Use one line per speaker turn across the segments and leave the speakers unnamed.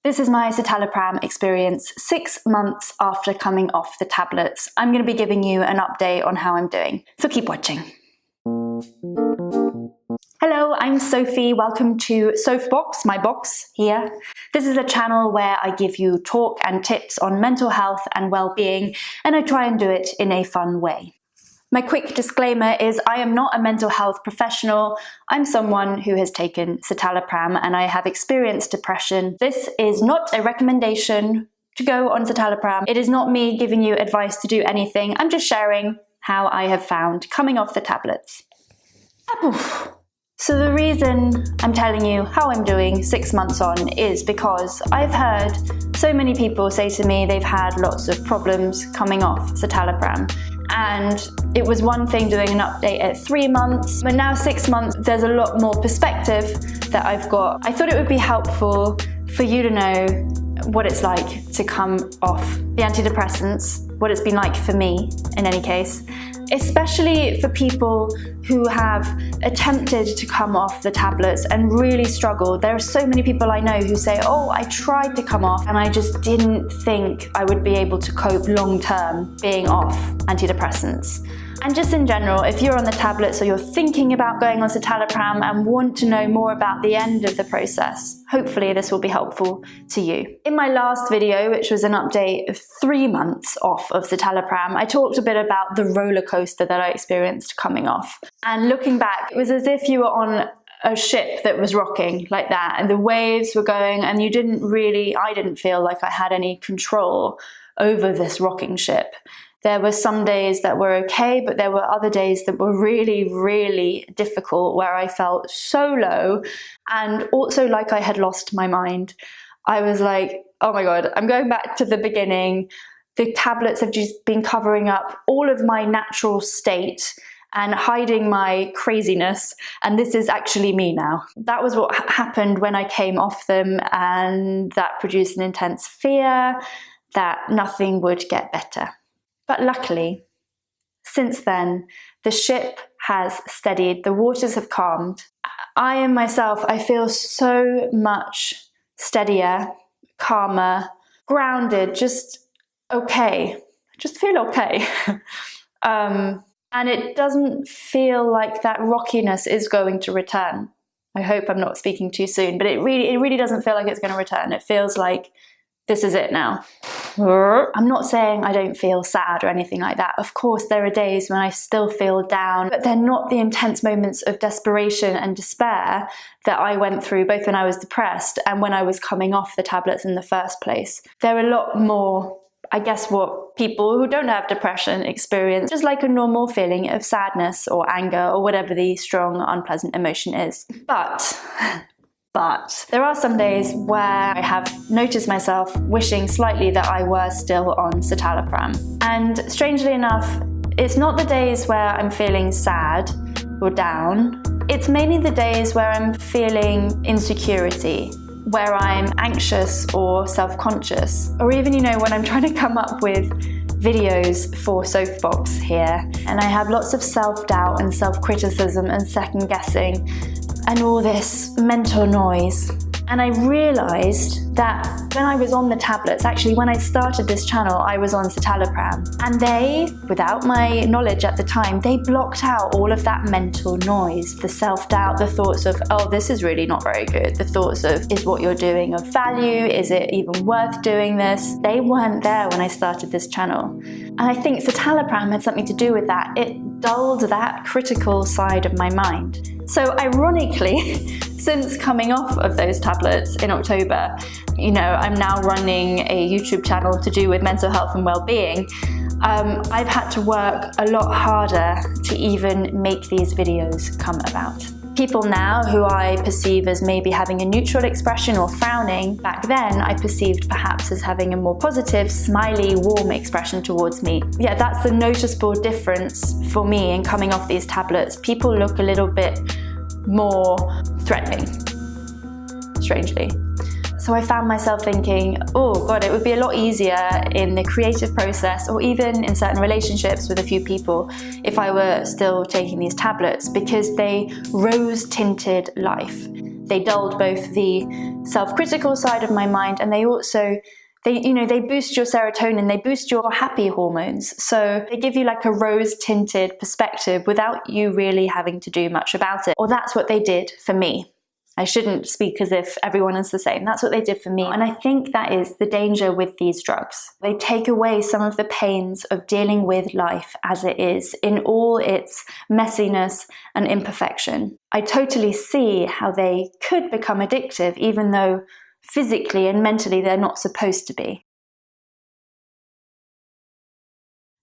This is my citalopram experience 6 months after coming off the tablets. I'm going to be giving you an update on how I'm doing, so keep watching. Hello, I'm Sophie. Welcome to Sophbox, my box here. This is a channel where I give you talk and tips on mental health and well-being, and I try and do it in a fun way. My quick disclaimer is I am not a mental health professional. I'm someone who has taken citalopram and I have experienced depression. This is not a recommendation to go on citalopram. It is not me giving you advice to do anything. I'm just sharing how I have found coming off the tablets. So the reason I'm telling you how I'm doing 6 months on is because I've heard so many people say to me they've had lots of problems coming off citalopram. And it was one thing doing an update at 3 months, but now 6 months, there's a lot more perspective that I've got. I thought it would be helpful for you to know what it's like to come off the antidepressants, what it's been like for me in any case, especially for people who have attempted to come off the tablets and really struggled. There are so many people I know who say, oh, I tried to come off and I just didn't think I would be able to cope long term being off antidepressants. And just in general, if you're on the tablets or you're thinking about going on citalopram and want to know more about the end of the process, hopefully this will be helpful to you. In my last video, which was an update of 3 months off of citalopram, I talked a bit about the roller coaster that I experienced coming off. And looking back, it was as if you were on a ship that was rocking like that and the waves were going and I didn't feel like I had any control over this rocking ship. There were some days that were okay, but there were other days that were really, really difficult where I felt so low and also like I had lost my mind. I was like, oh my God, I'm going back to the beginning. The tablets have just been covering up all of my natural state and hiding my craziness, and this is actually me now. That was what happened when I came off them, and that produced an intense fear that nothing would get better. But luckily, since then, the ship has steadied, the waters have calmed. I feel so much steadier, calmer, grounded, just okay. Just feel okay. And it doesn't feel like that rockiness is going to return. I hope I'm not speaking too soon, but it really doesn't feel like it's going to return. It feels like this is it now. I'm not saying I don't feel sad or anything like that. Of course, there are days when I still feel down, but they're not the intense moments of desperation and despair that I went through both when I was depressed and when I was coming off the tablets in the first place. They're a lot more, I guess, what people who don't have depression experience, just like a normal feeling of sadness or anger or whatever the strong, unpleasant emotion is. But there are some days where I have noticed myself wishing slightly that I were still on citalopram. And strangely enough, it's not the days where I'm feeling sad or down. It's mainly the days where I'm feeling insecurity, where I'm anxious or self-conscious, or even, when I'm trying to come up with videos for Sophbox here, and I have lots of self-doubt and self-criticism and second-guessing and all this mental noise. And I realized that when I was on the tablets, actually when I started this channel, I was on citalopram. And they, without my knowledge at the time, they blocked out all of that mental noise, the self-doubt, the thoughts of, oh, this is really not very good. The thoughts of, is what you're doing of value? Is it even worth doing this? They weren't there when I started this channel. And I think citalopram had something to do with that. It dulled that critical side of my mind. So ironically, since coming off of those tablets in October, I'm now running a YouTube channel to do with mental health and well-being. I've had to work a lot harder to even make these videos come about. People now who I perceive as maybe having a neutral expression or frowning, back then I perceived perhaps as having a more positive, smiley, warm expression towards me. Yeah, that's the noticeable difference for me in coming off these tablets. People look a little bit more threatening, strangely. So I found myself thinking, oh God, it would be a lot easier in the creative process or even in certain relationships with a few people if I were still taking these tablets, because they rose-tinted life. They dulled both the self-critical side of my mind, and they also, they boost your serotonin, they boost your happy hormones. So they give you like a rose-tinted perspective without you really having to do much about it. Or that's what they did for me. I shouldn't speak as if everyone is the same. That's what they did for me. And I think that is the danger with these drugs. They take away some of the pains of dealing with life as it is, in all its messiness and imperfection. I totally see how they could become addictive, even though physically and mentally they're not supposed to be.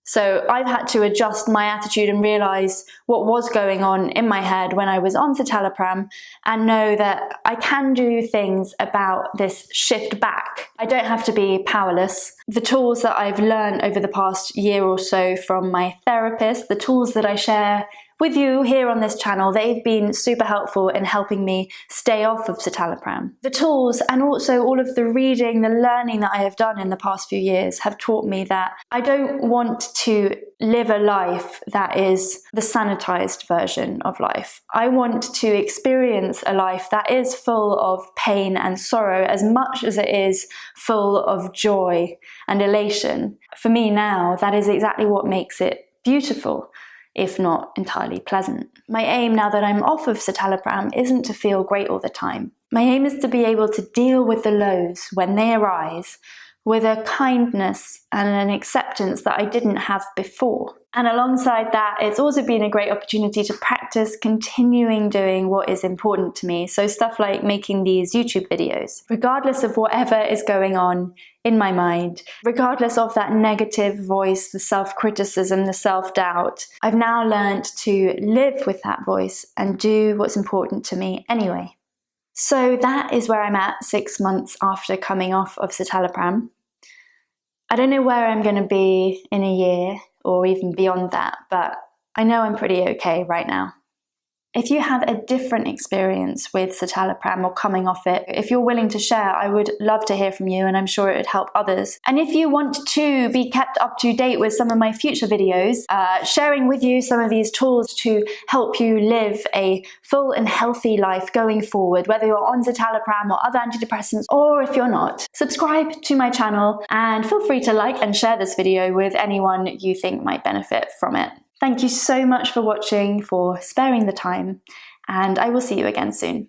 So I've had to adjust my attitude and realize what was going on in my head when I was on citalopram, and know that I can do things about this shift back. I don't have to be powerless. The tools that I've learned over the past year or so from my therapist, the tools that I share with you here on this channel, they've been super helpful in helping me stay off of citalopram. The tools, and also all of the reading, the learning that I have done in the past few years, have taught me that I don't want to live a life that is the sanitized version of life. I want to experience a life that is full of pain and sorrow as much as it is full of joy and elation. For me now, that is exactly what makes it beautiful, if not entirely pleasant. My aim now that I'm off of citalopram isn't to feel great all the time. My aim is to be able to deal with the lows when they arise with a kindness and an acceptance that I didn't have before. And alongside that, it's also been a great opportunity to practice continuing doing what is important to me. So stuff like making these YouTube videos, regardless of whatever is going on in my mind, regardless of that negative voice, the self-criticism, the self-doubt. I've now learned to live with that voice and do what's important to me anyway. So that is where I'm at 6 months after coming off of citalopram. I don't know where I'm going to be in a year or even beyond that, but I know I'm pretty okay right now. If you have a different experience with citalopram or coming off it, if you're willing to share, I would love to hear from you, and I'm sure it would help others. And if you want to be kept up to date with some of my future videos, sharing with you some of these tools to help you live a full and healthy life going forward, whether you're on citalopram or other antidepressants, or if you're not, subscribe to my channel and feel free to like and share this video with anyone you think might benefit from it. Thank you so much for watching, for sparing the time, and I will see you again soon.